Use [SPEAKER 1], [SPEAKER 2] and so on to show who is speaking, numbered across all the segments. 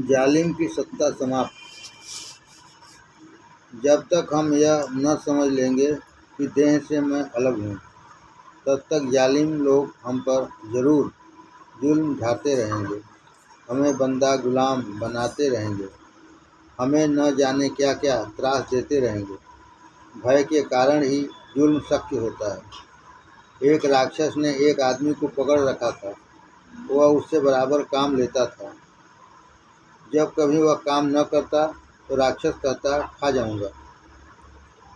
[SPEAKER 1] जालिम की सत्ता समाप्त। जब तक हम यह न समझ लेंगे कि देह से मैं अलग हूँ, तब तक जालिम लोग हम पर ज़रूर जुल्म ढाते रहेंगे, हमें बंदा गुलाम बनाते रहेंगे, हमें न जाने क्या क्या त्रास देते रहेंगे। भय के कारण ही जुल्म शक्य होता है। एक राक्षस ने एक आदमी को पकड़ रखा था। वह उससे बराबर काम लेता था। जब कभी वह काम न करता तो राक्षस कहता, खा जाऊंगा,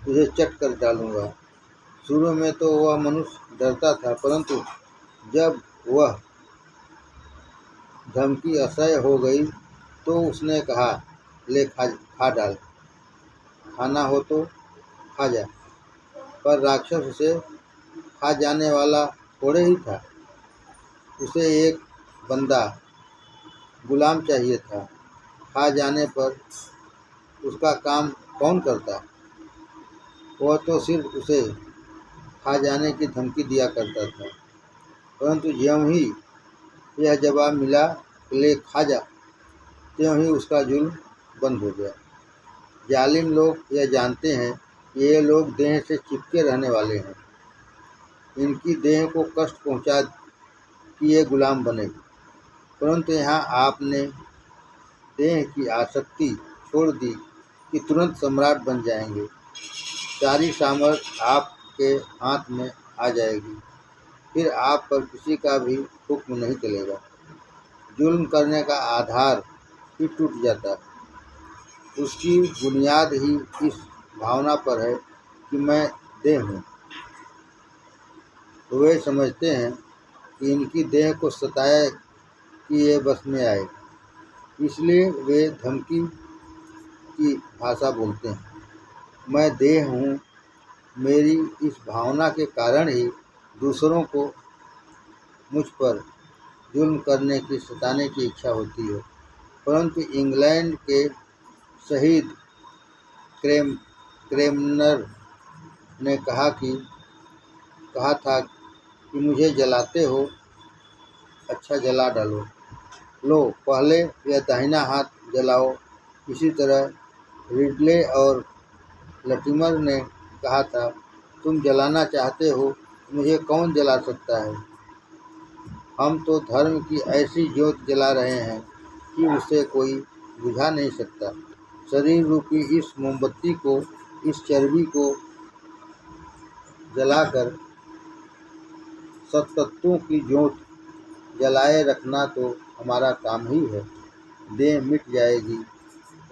[SPEAKER 1] तुझे चट कर डालूंगा। शुरू में तो वह मनुष्य डरता था, परंतु जब वह धमकी असह्य हो गई तो उसने कहा, ले खा डाल, खाना हो तो खा जा। पर राक्षस उसे खा जाने वाला थोड़े ही था। उसे एक बंदा गुलाम चाहिए था। खा जाने पर उसका काम कौन करता? वह तो सिर्फ उसे खा जाने की धमकी दिया करता था। परंतु ज्यों ही यह जवाब मिला कि ले खा जा, त्यों ही उसका जुल्म बंद हो गया। जालिम लोग यह जानते हैं कि ये लोग देह से चिपके रहने वाले हैं। इनकी देह को कष्ट पहुंचा कि ये गुलाम बने। परंतु यहाँ आपने देह की आसक्ति छोड़ दी कि तुरंत सम्राट बन जाएंगे। सारी सामर्थ्य आपके हाथ में आ जाएगी। फिर आप पर किसी का भी हुक्म नहीं चलेगा। जुल्म करने का आधार ही टूट जाता है। उसकी बुनियाद ही इस भावना पर है कि मैं देह हूँ। वे समझते हैं कि इनकी देह को सताया कि ये बस में आए, इसलिए वे धमकी की भाषा बोलते हैं। मैं देह हूँ। मेरी इस भावना के कारण ही दूसरों को मुझ पर जुल्म करने की, सताने की इच्छा होती है। परंतु इंग्लैंड के शहीद क्रेमनर ने कहा था कि मुझे जलाते हो, अच्छा जला डालो। लो, पहले यह दाहिना हाथ जलाओ। इसी तरह रिडले और लटिमर ने कहा था, तुम जलाना चाहते हो, मुझे कौन जला सकता है? हम तो धर्म की ऐसी ज्योत जला रहे हैं कि उसे कोई बुझा नहीं सकता। शरीर रूपी इस मोमबत्ती को, इस चर्बी को जलाकर सत्तत्वों की ज्योत जलाए रखना तो हमारा काम ही है। देह मिट जाएगी,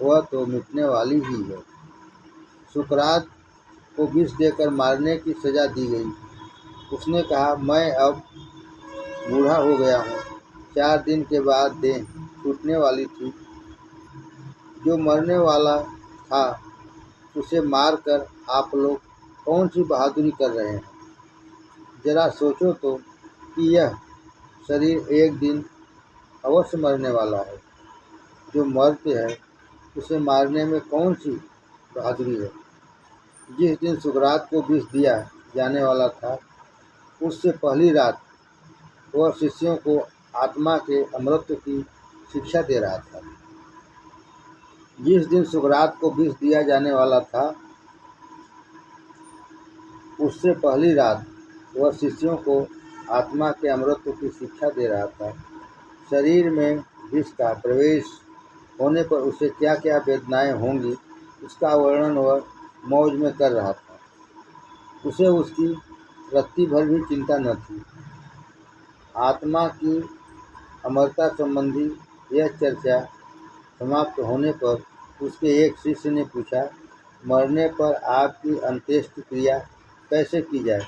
[SPEAKER 1] वह तो मिटने वाली ही है। सुकरात को विष देकर मारने की सजा दी गई। उसने कहा, मैं अब बूढ़ा हो गया हूँ। 4 दिन के बाद देह टूटने वाली थी। जो मरने वाला था उसे मारकर आप लोग कौन सी बहादुरी कर रहे हैं? जरा सोचो तो कि यह शरीर एक दिन अवश्य मरने वाला है। जो मरते हैं उसे मारने में कौन सी बहादुरी है? जिस दिन सुकरात को विष दिया जाने वाला था, उससे पहली रात वह शिष्यों को आत्मा के अमरत्व की शिक्षा दे रहा था। जिस दिन सुकरात को विष दिया जाने वाला था, उससे पहली रात वह शिष्यों को आत्मा के अमरत्व की शिक्षा दे रहा था। शरीर में विष का प्रवेश होने पर उसे क्या क्या वेदनाएं होंगी, उसका वर्णन वह मौज में कर रहा था। उसे उसकी रत्ती भर भी चिंता न थी। आत्मा की अमरता संबंधी यह चर्चा समाप्त होने पर उसके एक शिष्य ने पूछा, मरने पर आपकी अंत्येष्टि क्रिया कैसे की जाए?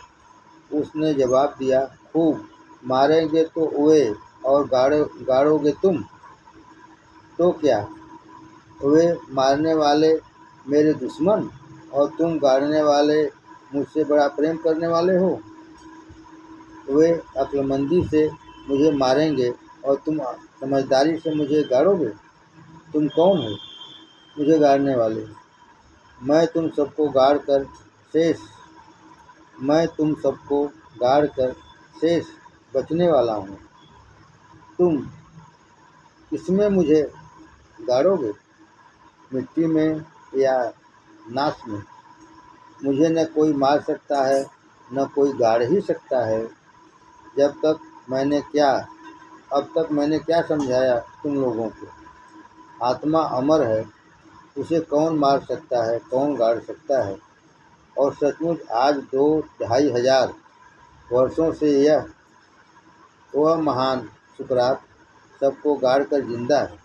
[SPEAKER 1] उसने जवाब दिया, खूब मारेंगे तो वे और गाड़ोगे तुम। तो क्या वे मारने वाले मेरे दुश्मन और तुम गाड़ने वाले मुझसे बड़ा प्रेम करने वाले हो? वे अक्लमंदी से मुझे मारेंगे और तुम समझदारी से मुझे गाड़ोगे। तुम कौन हो मुझे गाड़ने वाले? मैं तुम सबको गाड़ कर शेष बचने वाला हूँ। तुम किसमें मुझे गाड़ोगे, मिट्टी में या नाश में? मुझे न कोई मार सकता है, न कोई गाड़ ही सकता है। अब तक मैंने क्या समझाया तुम लोगों को? आत्मा अमर है, उसे कौन मार सकता है, कौन गाड़ सकता है? और सचमुच आज 2-2,500 वर्षों से वह महान सुकरात सबको गाड़ कर जिंदा है।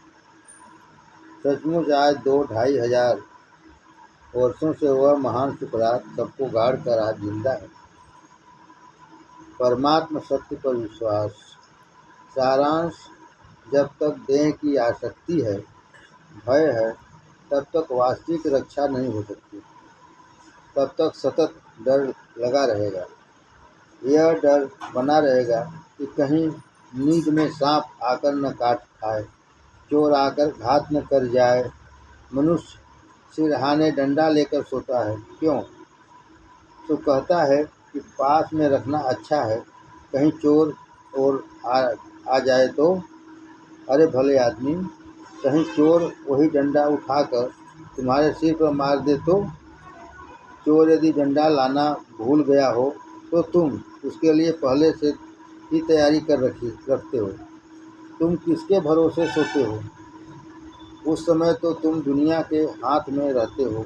[SPEAKER 1] सचमुच आज 2-2,500 वर्षों से वह महान सुकरात सबको गाड़ कर आज जिंदा है। परमात्मा सत्य पर विश्वास। सारांश: जब तक देह की आसक्ति है, भय है, तब तक वास्तविक रक्षा नहीं हो सकती। तब तक सतत डर लगा रहेगा। यह डर बना रहेगा कि कहीं नींद में सांप आकर न काट खाए, चोर आकर घात न कर जाए। मनुष्य सिरहाने डंडा लेकर सोता है क्यों? तो कहता है कि पास में रखना अच्छा है, कहीं चोर और आ जाए तो। अरे भले आदमी, कहीं चोर वही डंडा उठाकर तुम्हारे सिर पर मार दे तो? चोर यदि डंडा लाना भूल गया हो तो तुम उसके लिए पहले से ही तैयारी कर रखते हो। तुम किसके भरोसे सोते हो? उस समय तो तुम दुनिया के हाथ में रहते हो।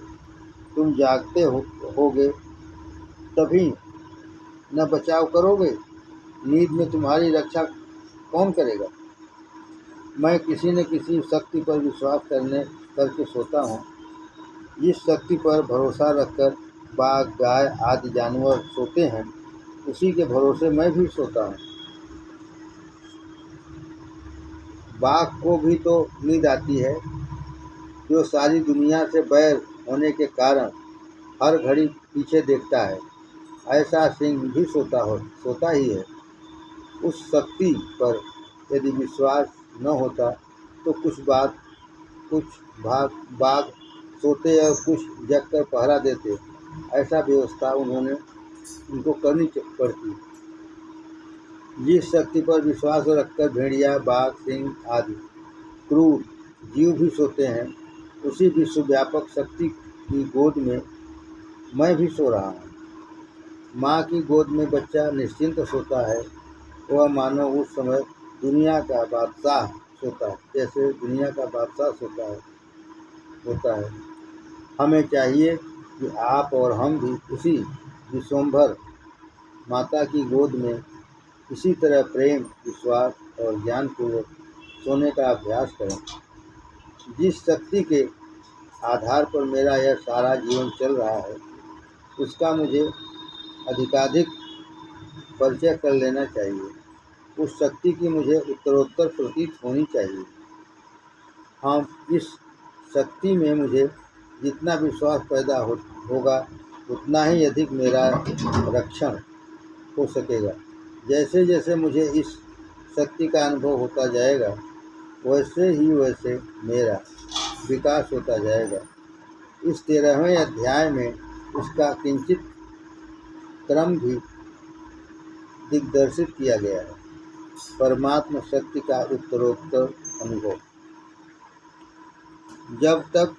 [SPEAKER 1] तुम जागते होगे तभी न बचाव करोगे। नींद में तुम्हारी रक्षा कौन करेगा? मैं किसी न किसी शक्ति पर विश्वास करके सोता हूँ। जिस शक्ति पर भरोसा रखकर बाघ, गाय आदि जानवर सोते हैं, उसी के भरोसे मैं भी सोता हूँ। बाघ को भी तो नींद आती है, जो सारी दुनिया से बैर होने के कारण हर घड़ी पीछे देखता है। ऐसा सिंह भी सोता ही है। उस शक्ति पर यदि विश्वास न होता तो कुछ बाघ सोते और कुछ जगकर पहरा देते। ऐसा व्यवस्था उनको करनी पड़ती। जिस शक्ति पर विश्वास रखकर भेड़िया, बाघ, सिंह आदि क्रूर जीव भी सोते हैं, उसी विश्वव्यापक शक्ति की गोद में मैं भी सो रहा हूँ। माँ की गोद में बच्चा निश्चिंत सोता है, वह मानो उस समय दुनिया का बादशाह सोता है, जैसे दुनिया का बादशाह होता है। हमें चाहिए कि आप और हम भी उसी विश्वंभर माता की गोद में इसी तरह प्रेम, विश्वास और ज्ञानपूर्वक सोने का अभ्यास करें। जिस शक्ति के आधार पर मेरा यह सारा जीवन चल रहा है, उसका मुझे अधिकाधिक परिचय कर लेना चाहिए। उस शक्ति की मुझे उत्तरोत्तर प्रतीत होनी चाहिए। हम इस शक्ति में मुझे जितना विश्वास पैदा होगा, उतना ही अधिक मेरा रक्षण हो सकेगा। जैसे जैसे मुझे इस शक्ति का अनुभव होता जाएगा, वैसे मेरा विकास होता जाएगा। इस 13वें अध्याय में उसका किंचित क्रम भी दिग्दर्शित किया गया है। परमात्मा शक्ति का उत्तरोत्तर अनुभव। जब तक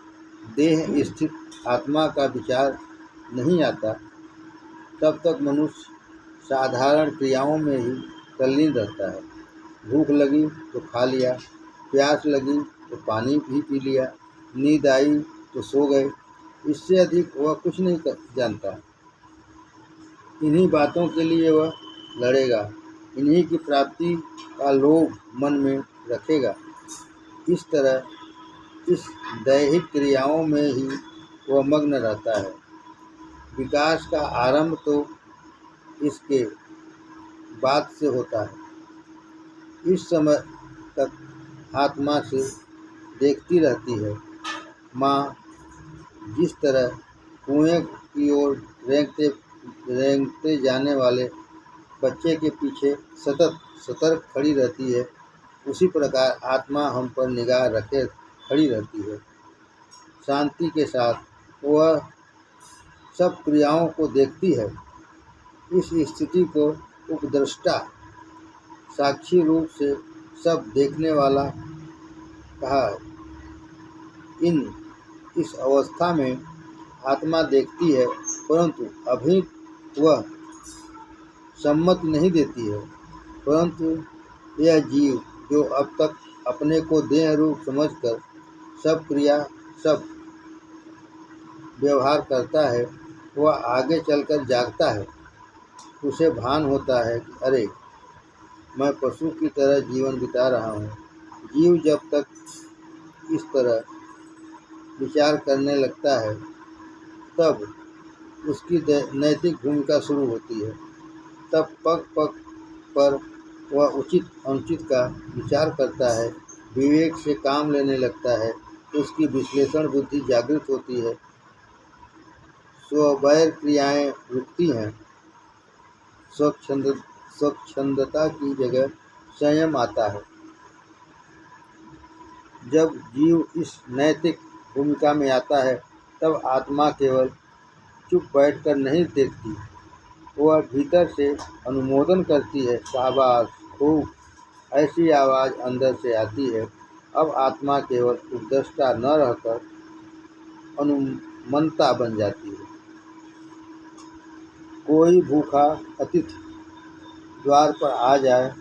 [SPEAKER 1] देह स्थित आत्मा का विचार नहीं आता, तब तक मनुष्य साधारण क्रियाओं में ही तल्लीन रहता है। भूख लगी तो खा लिया, प्यास लगी तो पानी भी पी लिया, नींद आई तो सो गए। इससे अधिक वह कुछ नहीं जानता। इन्हीं बातों के लिए वह लड़ेगा, इन्हीं की प्राप्ति का लोभ मन में रखेगा। इस तरह इस दैहिक क्रियाओं में ही वह मग्न रहता है। विकास का आरंभ तो इसके बाद से होता है। इस समय तक आत्मा से देखती रहती है। माँ जिस तरह कुएं की ओर रेंगते जाने वाले बच्चे के पीछे सतत सतर्क खड़ी रहती है, उसी प्रकार आत्मा हम पर निगाह रखे खड़ी रहती है। शांति के साथ वह सब क्रियाओं को देखती है। इस स्थिति को उपद्रष्टा साक्षी रूप से सब देखने वाला कहा। इस अवस्था में आत्मा देखती है, परंतु अभी वह सम्मति नहीं देती है। परंतु यह जीव जो अब तक अपने को देह रूप समझकर सब क्रिया सब व्यवहार करता है, वह आगे चलकर जागता है। उसे भान होता है कि अरे, मैं पशु की तरह जीवन बिता रहा हूँ। जीव जब तक इस तरह विचार करने लगता है, तब उसकी नैतिक भूमिका शुरू होती है। तब पग पग पर वह उचित अनुचित का विचार करता है, विवेक से काम लेने लगता है, उसकी विश्लेषण बुद्धि जागृत होती है, स्ववैर क्रियाएं रुकती हैं, स्वच्छंदता की जगह संयम आता है। जब जीव इस नैतिक भूमिका में आता है, तब आत्मा केवल चुप बैठकर नहीं देखती, वह भीतर से अनुमोदन करती है। शाबाश, खूब। ऐसी आवाज़ अंदर से आती है। अब आत्मा केवल उपदेष्टा न रहकर अनुमंता बन जाती है। कोई भूखा अतिथि द्वार पर आ जाए,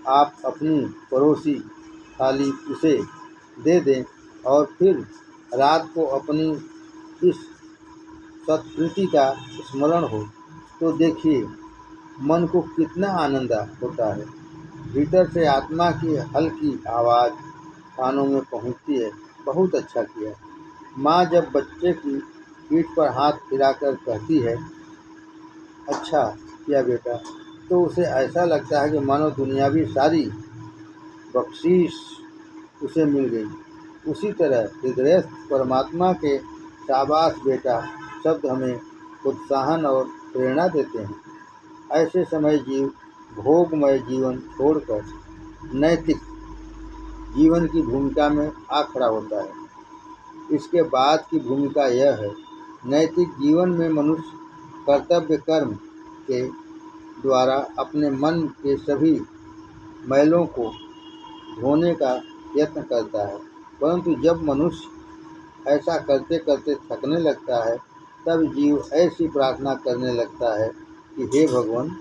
[SPEAKER 1] आप अपनी परोसी थाली उसे दे दें और फिर रात को अपनी इस सत्कृति का स्मरण हो, तो देखिए मन को कितना आनंद होता है। भीतर से आत्मा की हल्की आवाज़ कानों में पहुंचती है, बहुत अच्छा किया। माँ जब बच्चे की पीठ पर हाथ फिराकर कहती है, अच्छा किया बेटा, तो उसे ऐसा लगता है कि मानो दुनियावी सारी बख्शीश उसे मिल गई। उसी तरह हृदयस्थ परमात्मा के शाबाश बेटा शब्द हमें प्रोत्साहन और प्रेरणा देते हैं। ऐसे समय जीव भोगमय जीवन छोड़कर नैतिक जीवन की भूमिका में आ खड़ा होता है। इसके बाद की भूमिका यह है, नैतिक जीवन में मनुष्य कर्तव्य कर्म के द्वारा अपने मन के सभी मैलों को धोने का यत्न करता है। परंतु जब मनुष्य ऐसा करते करते थकने लगता है, तब जीव ऐसी प्रार्थना करने लगता है कि हे भगवान,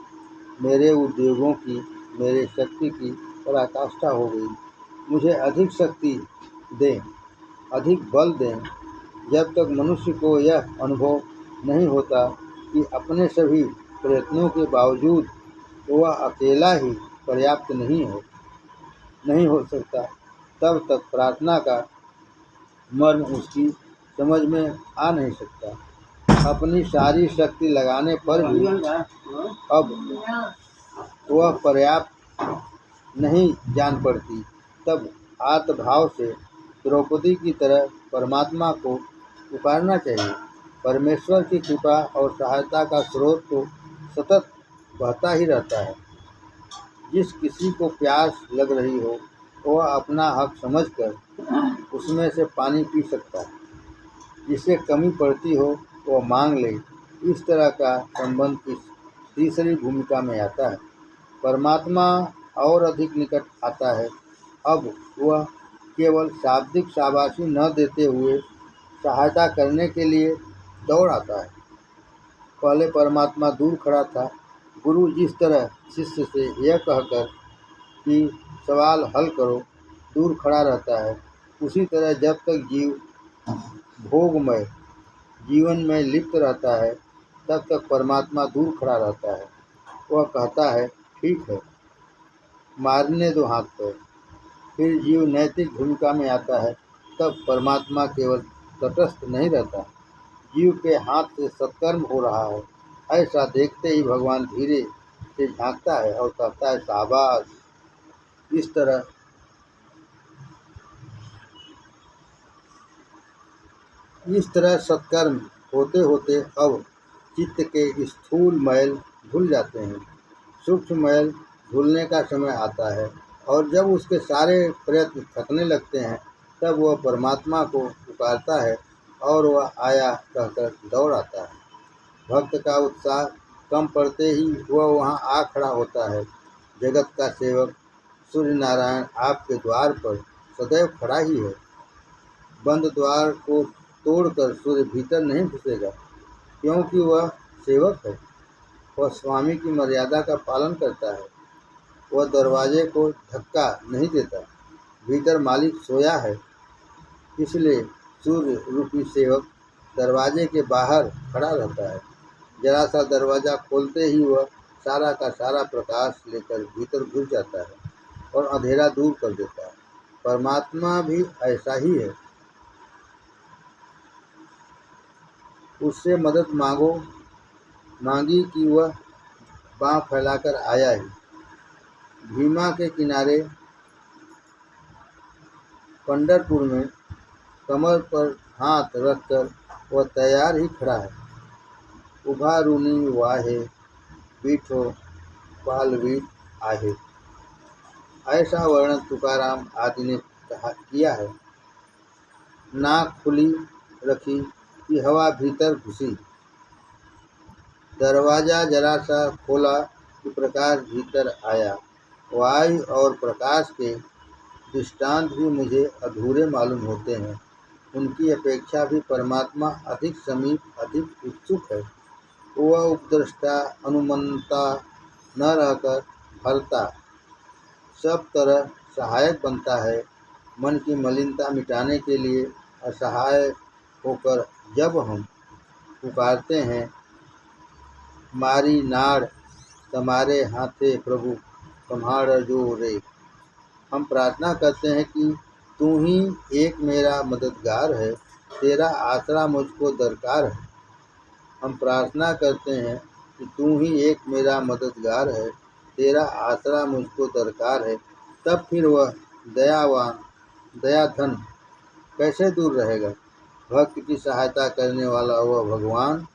[SPEAKER 1] मेरे उद्योगों की, मेरे शक्ति की पराकाष्ठा हो गई, मुझे अधिक शक्ति दें, अधिक बल दें। जब तक मनुष्य को यह अनुभव नहीं होता कि अपने सभी प्रयत्नों के बावजूद वह अकेला ही पर्याप्त नहीं हो सकता, तब तक प्रार्थना का मर्म उसकी समझ में आ नहीं सकता। अपनी सारी शक्ति लगाने पर भी अब वह पर्याप्त नहीं जान पड़ती। तब आत्मभाव से द्रौपदी की तरह परमात्मा को पुकारना चाहिए। परमेश्वर की कृपा और सहायता का स्रोत तो सतत बहता ही रहता है। जिस किसी को प्यास लग रही हो, वह अपना हक समझकर उसमें से पानी पी सकता है। जिसे कमी पड़ती हो, वह मांग ले। इस तरह का संबंध इस तीसरी भूमिका में आता है। परमात्मा और अधिक निकट आता है। अब वह केवल शाब्दिक शाबाशी न देते हुए सहायता करने के लिए दौड़ आता है। पहले परमात्मा दूर खड़ा था। गुरु जिस तरह शिष्य से यह कहकर कि सवाल हल करो दूर खड़ा रहता है, उसी तरह जब तक जीव भोगमय जीवन में लिप्त रहता है, तब तक परमात्मा दूर खड़ा रहता है। वह कहता है, ठीक है, मारने दो हाथ पैर। फिर जीव नैतिक भूमिका में आता है। तब परमात्मा केवल तटस्थ नहीं रहता, जीव के हाथ से सत्कर्म हो रहा है, ऐसा देखते ही भगवान धीरे से झांकता है और कहता है, शाबाश। इस तरह सत्कर्म होते होते अब चित्त के स्थूल मैल धुल जाते हैं। सूक्ष्म मैल धुलने का समय आता है, और जब उसके सारे प्रयत्न थकने लगते हैं, तब वह परमात्मा को पुकारता है और वह आया कहकर दौड़ आता है। भक्त का उत्साह कम पड़ते ही वह वहाँ आ खड़ा होता है। जगत का सेवक सूर्य नारायण आपके द्वार पर सदैव खड़ा ही है। बंद द्वार को तोड़कर सूर्य भीतर नहीं घुसेगा, क्योंकि वह सेवक है। वह स्वामी की मर्यादा का पालन करता है। वह दरवाजे को धक्का नहीं देता। भीतर मालिक सोया है, इसलिए सूर्य रूपी सेवक दरवाजे के बाहर खड़ा रहता है। जरा सा दरवाज़ा खोलते ही वह सारा का सारा प्रकाश लेकर भीतर घुस जाता है और अंधेरा दूर कर देता है। परमात्मा भी ऐसा ही है। उससे मदद मांगी कि वह बाँह फैलाकर आया ही। भीमा के किनारे पंढरपुर में कमर पर हाथ रखकर वह तैयार ही खड़ा है। उभा रूनी वाहे पीठो पालवीट आहे, ऐसा वर्णन तुकाराम आदि ने किया है। नाक खुली रखी कि हवा भीतर घुसी, दरवाज़ा जरा सा खोला कि प्रकाश भीतर आया। वायु और प्रकाश के दृष्टांत भी मुझे अधूरे मालूम होते हैं। उनकी अपेक्षा भी परमात्मा अधिक समीप, अधिक उत्सुक है। वह उपद्रष्टा, अनुमंता न रहकर भरता, सब तरह सहायक बनता है। मन की मलिनता मिटाने के लिए असहाय होकर जब हम पुकारते हैं, मारी नाड़ तुम्हारे हाथे प्रभु तुम्हारा जो रे, हम प्रार्थना करते हैं कि तू ही एक मेरा मददगार है, तेरा आसरा मुझको दरकार है। हम प्रार्थना करते हैं कि तू ही एक मेरा मददगार है, तेरा आसरा मुझको दरकार है। तब फिर वह दयावान, दयाधन कैसे दूर रहेगा। भक्त की सहायता करने वाला वह भगवान,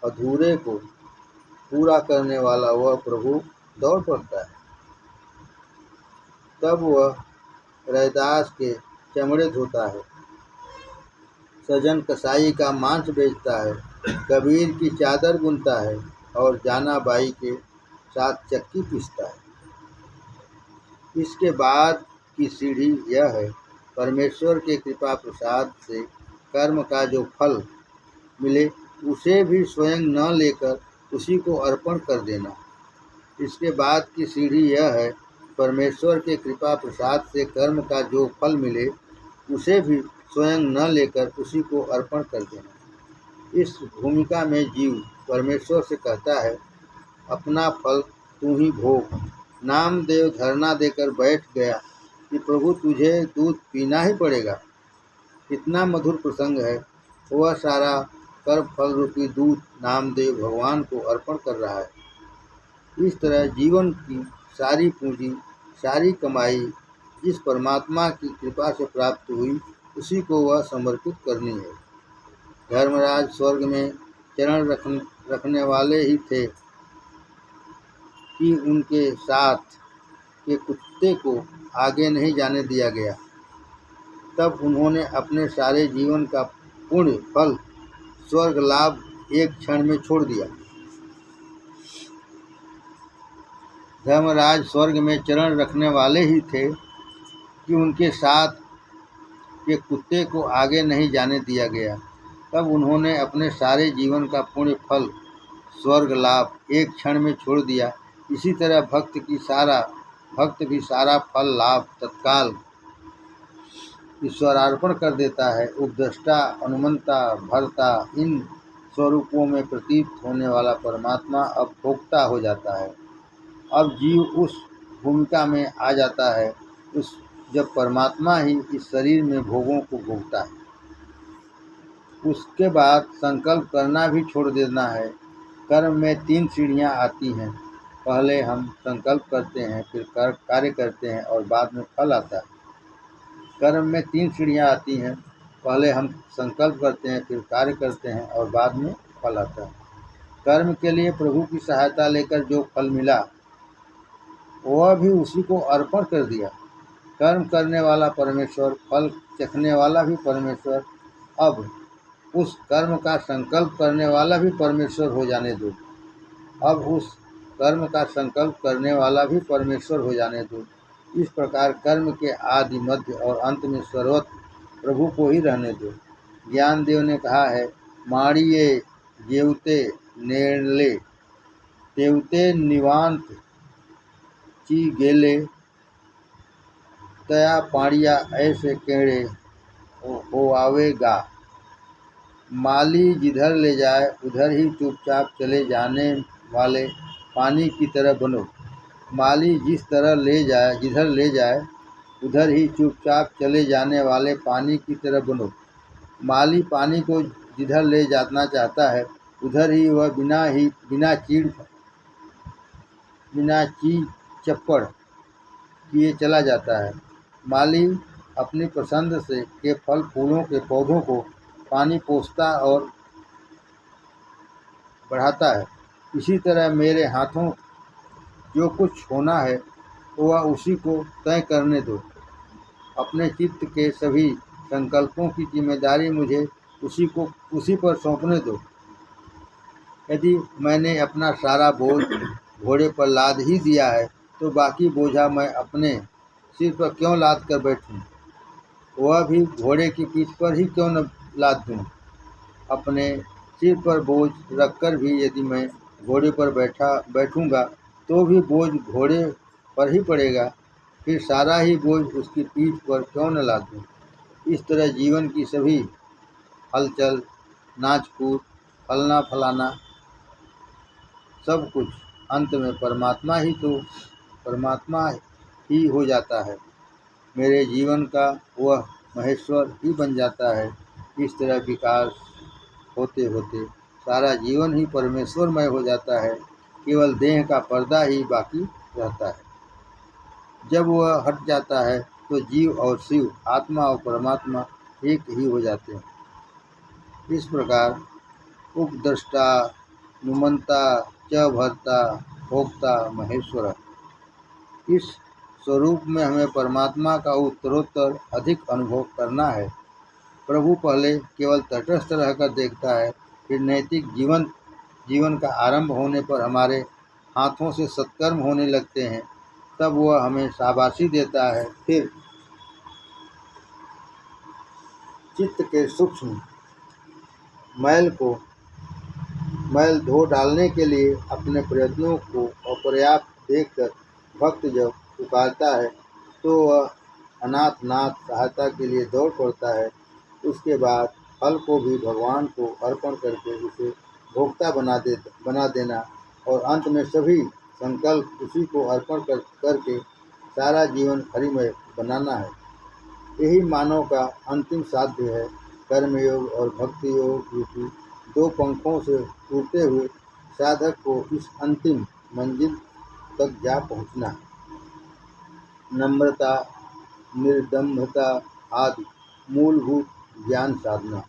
[SPEAKER 1] अधूरे को पूरा करने वाला वह प्रभु दौड़ पड़ता है। तब वह रैदास के चमड़े धोता है, सजन कसाई का मांस बेचता है, कबीर की चादर बुनता है और जाना बाई के साथ चक्की पीसता है। इसके बाद की सीढ़ी यह है, परमेश्वर के कृपा प्रसाद से कर्म का जो फल मिले उसे भी स्वयं न लेकर उसी को अर्पण कर देना। इसके बाद की सीढ़ी यह है, परमेश्वर के कृपा प्रसाद से कर्म का जो फल मिले उसे भी स्वयं न लेकर उसी को अर्पण कर देना। इस भूमिका में जीव परमेश्वर से कहता है, अपना फल तू ही भोग। नामदेव धरना देकर बैठ गया कि प्रभु तुझे दूध पीना ही पड़ेगा। कितना मधुर प्रसंग है। वह सारा कर्म फल रूपी दूध नामदेव भगवान को अर्पण कर रहा है। इस तरह जीवन की सारी पूंजी, सारी कमाई जिस परमात्मा की कृपा से प्राप्त हुई उसी को वह समर्पित करनी है। धर्मराज स्वर्ग में चरण रखने वाले ही थे कि उनके साथ के कुत्ते को आगे नहीं जाने दिया गया। तब उन्होंने अपने सारे जीवन का पुण्य फल स्वर्ग लाभ एक क्षण में छोड़ दिया। धर्मराज स्वर्ग में चरण रखने वाले ही थे कि उनके साथ के कुत्ते को आगे नहीं जाने दिया गया। तब उन्होंने अपने सारे जीवन का पुण्य फल स्वर्ग लाभ एक क्षण में छोड़ दिया। इसी तरह भक्त भी सारा फल लाभ तत्काल ईश्वरार्पण कर देता है। उपद्रष्टा, अनुमंता, भर्ता, इन स्वरूपों में प्रतीत होने वाला परमात्मा अब भोक्ता हो जाता है। अब जीव उस भूमिका में आ जाता है जब परमात्मा ही इस शरीर में भोगों को भोगता है। उसके बाद संकल्प करना भी छोड़ देना है। कर्म में 3 सीढ़ियाँ आती हैं। पहले हम संकल्प करते हैं, फिर कार्य करते हैं और बाद में फल आता है। कर्म में 3 सीढ़ियाँ आती हैं। पहले हम संकल्प करते हैं, फिर कार्य करते हैं और बाद में फल आता है। कर्म के लिए प्रभु की सहायता लेकर जो फल मिला वह भी उसी को अर्पण कर दिया। कर्म करने वाला परमेश्वर, फल चखने वाला भी परमेश्वर। अब उस कर्म का संकल्प करने वाला भी परमेश्वर हो जाने दो। अब उस कर्म का संकल्प करने वाला भी परमेश्वर हो जाने दो। इस प्रकार कर्म के आदि, मध्य और अंत में सर्वत्र प्रभु को ही रहने दो। ज्ञानदेव ने कहा है, माड़िये जेवते नेड़ले तेवते निवांत ची गेले तया पाड़िया ऐसे केड़े हो आवेगा। माली जिधर ले जाए उधर ही चुपचाप चले जाने वाले पानी की तरह बनो। माली जिधर ले जाए उधर ही चुपचाप चले जाने वाले पानी की तरह बनो। माली पानी को जिधर ले जाना चाहता है उधर ही वह बिना चीड़ चप्पड़ किए चला जाता है। माली अपनी पसंद से के फल फूलों के पौधों को पानी पोंछता और बढ़ाता है। इसी तरह मेरे हाथों जो कुछ होना है वह उसी को तय करने दो। अपने चित्त के सभी संकल्पों की जिम्मेदारी मुझे उसी पर सौंपने दो। यदि मैंने अपना सारा बोझ घोड़े पर लाद ही दिया है तो बाकी बोझा मैं अपने सिर पर क्यों लाद कर बैठूं? वह भी घोड़े की पीठ पर ही क्यों न लाद दूं? अपने सिर पर बोझ रखकर भी यदि मैं घोड़े पर बैठूंगा तो भी बोझ घोड़े पर ही पड़ेगा। फिर सारा ही बोझ उसकी पीठ पर क्यों न लाद दूं? इस तरह जीवन की सभी हलचल, नाच कूद, फलना फलाना सब कुछ अंत में परमात्मा ही हो जाता है। मेरे जीवन का वह महेश्वर ही बन जाता है। इस तरह विकास होते होते सारा जीवन ही परमेश्वरमय हो जाता है। केवल देह का पर्दा ही बाकी रहता है। जब वह हट जाता है तो जीव और शिव, आत्मा और परमात्मा एक ही हो जाते हैं। इस प्रकार उपद्रष्टा नुमंता च भर्ता भोक्ता महेश्वर, इस स्वरूप में हमें परमात्मा का उत्तरोत्तर अधिक अनुभव करना है। प्रभु पहले केवल तटस्थ रहकर देखता है, फिर नैतिक जीवन का आरंभ होने पर हमारे हाथों से सत्कर्म होने लगते हैं, तब वह हमें शाबाशी देता है। फिर चित्त के सूक्ष्म मैल धो डालने के लिए अपने प्रयत्नों को अपर्याप्त देखकर भक्त जब पुकारता है तो वह अनाथनाथ सहायता के लिए दौड़ पड़ता है। उसके बाद फल को भी भगवान को अर्पण करके उसे भोक्ता बना देना और अंत में सभी संकल्प उसी को अर्पण करके सारा जीवन हरिमय बनाना है। यही मानव का अंतिम साध्य है। कर्मयोग और भक्ति योग रूपी दो पंखों से उड़ते हुए साधक को इस अंतिम मंजिल तक जा पहुंचना है। नम्रता, निर्दम्भता आदि मूलभूत ज्ञान साधना।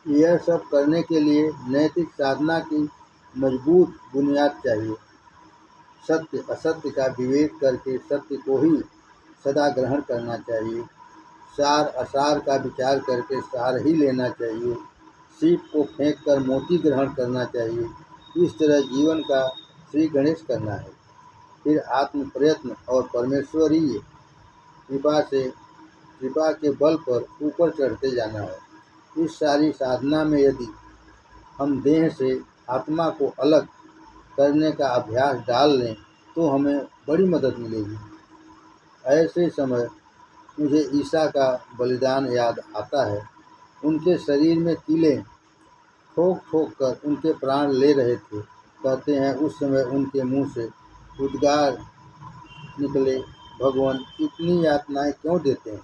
[SPEAKER 1] यह सब करने के लिए नैतिक साधना की मजबूत बुनियाद चाहिए। सत्य असत्य का विवेक करके सत्य को ही सदा ग्रहण करना चाहिए। सार असार का विचार करके सार ही लेना चाहिए। सीप को फेंक कर मोती ग्रहण करना चाहिए। इस तरह जीवन का श्री गणेश करना है। फिर आत्म प्रयत्न और परमेश्वरीय कृपा के बल पर ऊपर चढ़ते जाना है। इस सारी साधना में यदि हम देह से आत्मा को अलग करने का अभ्यास डाल लें तो हमें बड़ी मदद मिलेगी। ऐसे समय मुझे ईसा का बलिदान याद आता है। उनके शरीर में कीलें ठोक ठोक कर उनके प्राण ले रहे थे। कहते हैं उस समय उनके मुंह से उद्गार निकले, भगवान इतनी यातनाएं क्यों देते हैं?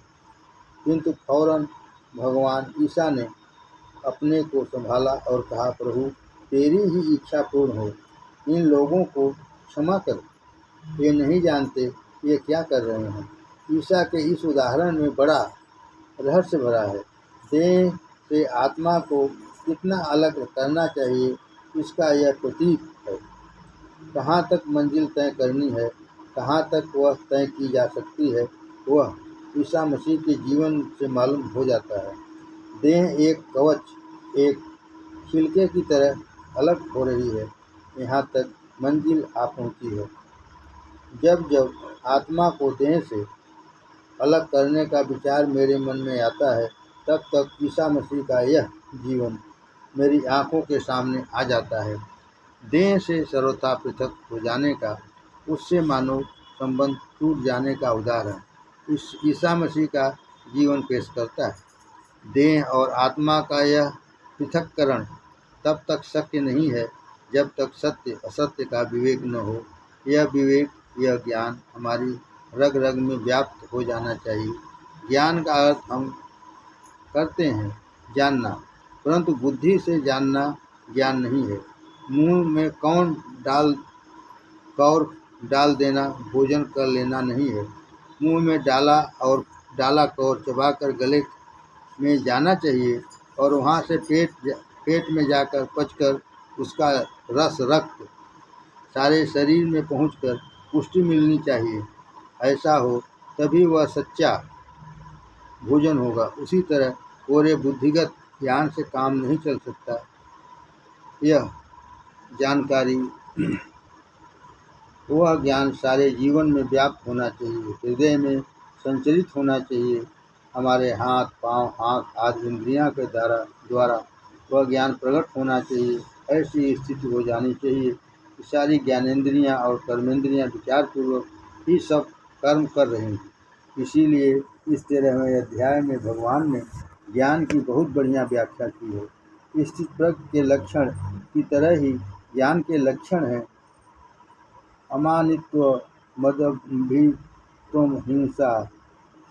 [SPEAKER 1] किंतु फौरन भगवान ईसा ने अपने को संभाला और कहा, प्रभु तेरी ही इच्छा पूर्ण हो, इन लोगों को क्षमा कर, ये नहीं जानते ये क्या कर रहे हैं। ईसा के इस उदाहरण में बड़ा रहस्य भरा है। देह से आत्मा को कितना अलग करना चाहिए इसका यह प्रतीक है। कहाँ तक मंजिल तय करनी है, कहाँ तक वह तय की जा सकती है, वह ईसा मसीह के जीवन से मालूम हो जाता है। देह एक कवच, एक छिलके की तरह अलग हो रही है, यहाँ तक मंजिल आ पहुँची है। जब जब आत्मा को देह से अलग करने का विचार मेरे मन में आता है, तब तक ईसा मसीह का यह जीवन मेरी आंखों के सामने आ जाता है। देह से सर्वथा पृथक हो जाने का, उससे मानव संबंध टूट जाने का उदाहरण इस ईसा मसीह का जीवन पेश करता है। देह और आत्मा का यह पृथक्करण तब तक शक्य नहीं है जब तक सत्य असत्य का विवेक न हो। यह विवेक, यह ज्ञान हमारी रग रग में व्याप्त हो जाना चाहिए। ज्ञान का अर्थ हम करते हैं जानना, परंतु बुद्धि से जानना ज्ञान नहीं है। मुंह में कौर डाल देना भोजन कर लेना नहीं है। मुंह में डाला कौर चबाकर गले में जाना चाहिए और वहाँ से पेट में जाकर पचकर उसका रस रक्त सारे शरीर में पहुंचकर पुष्टि मिलनी चाहिए। ऐसा हो तभी वह सच्चा भोजन होगा। उसी तरह कोरे बुद्धिगत ज्ञान से काम नहीं चल सकता। यह जानकारी वह ज्ञान सारे जीवन में व्याप्त होना चाहिए, हृदय में संचरित होना चाहिए। हमारे हाथ पांव आँख आदि इंद्रियों के द्वारा वह ज्ञान प्रकट होना चाहिए। ऐसी स्थिति हो जानी चाहिए कि सारी ज्ञानेंद्रियां और कर्मेंद्रियां विचारपूर्वक ही सब कर्म कर रही हैं। इसीलिए इस 13वें अध्याय में भगवान ने ज्ञान की बहुत बढ़िया व्याख्या की है। स्थित प्रज्ञ के लक्षण की तरह ही ज्ञान के लक्षण हैं अमानित्व, मदभित्वम, हिंसा,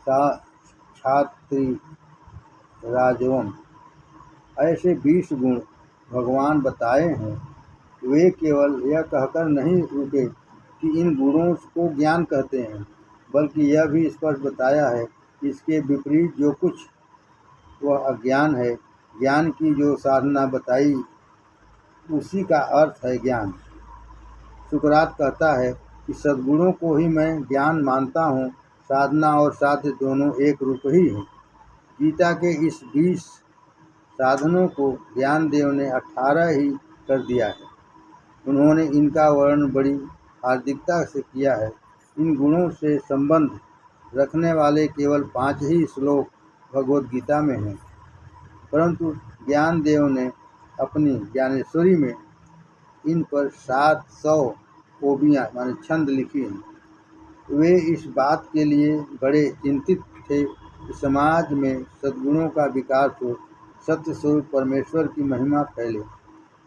[SPEAKER 1] क्षात्रि, राजवम। ऐसे 20 गुण भगवान बताए हैं। वे केवल यह कहकर नहीं रुके कि इन गुणों को ज्ञान कहते हैं, बल्कि यह भी स्पष्ट बताया है कि इसके विपरीत जो कुछ वह अज्ञान है। ज्ञान की जो साधना बताई उसी का अर्थ है ज्ञान। सुकरात कहता है कि सद्गुणों को ही मैं ज्ञान मानता हूँ। साधना और साध्य दोनों एक रूप ही हैं। गीता के इस 20 साधनों को ज्ञानदेव ने 18 ही कर दिया है। उन्होंने इनका वर्णन बड़ी हार्दिकता से किया है। इन गुणों से संबंध रखने वाले केवल 5 ही श्लोक भगवद गीता में हैं, परंतु ज्ञानदेव ने अपनी ज्ञानेश्वरी में इन पर 700 ओबियाँ माने छंद लिखी हैं। वे इस बात के लिए बड़े चिंतित थे कि समाज में सद्गुणों का विकास हो, सत्य स्वरूप परमेश्वर की महिमा फैले।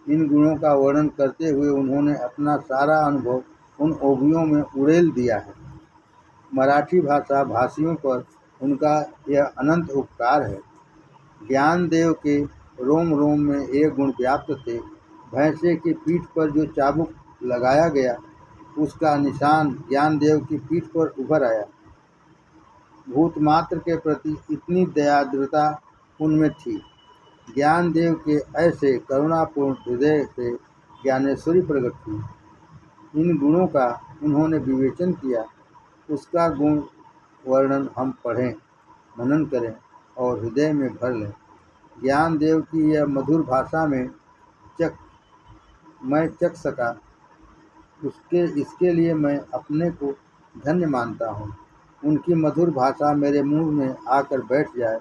[SPEAKER 1] इन गुणों का वर्णन करते हुए उन्होंने अपना सारा अनुभव उन ओबियों में उड़ेल दिया है। मराठी भाषा भाषियों पर उनका यह अनंत उपकार है। ज्ञानदेव के रोम रोम में ये गुण व्याप्त थे। भैंसे की पीठ पर जो चाबुक लगाया गया उसका निशान ज्ञानदेव की पीठ पर उभर आया। भूतमात्र के प्रति इतनी दयाद्रता उनमें थी। ज्ञानदेव के ऐसे करुणापूर्ण हृदय से ज्ञानेश्वरी प्रकट हुई। इन गुणों का उन्होंने विवेचन किया। उसका गुण वर्णन हम पढ़ें, मनन करें और हृदय में भर लें। ज्ञानदेव की यह मधुर भाषा में मैं चख सका, इसके लिए मैं अपने को धन्य मानता हूँ। उनकी मधुर भाषा मेरे मुंह में आकर बैठ जाए,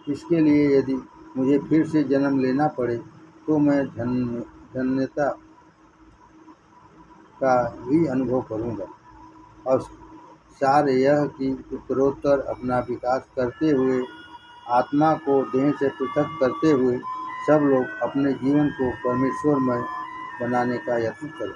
[SPEAKER 1] इसके लिए यदि मुझे फिर से जन्म लेना पड़े तो मैं धन्यता का भी अनुभव करूँगा। और सार यह कि उत्तरोत्तर अपना विकास करते हुए, आत्मा को देह से पृथक करते हुए सब लोग अपने जीवन को परमेश्वरमय बनाने का यत्न करें।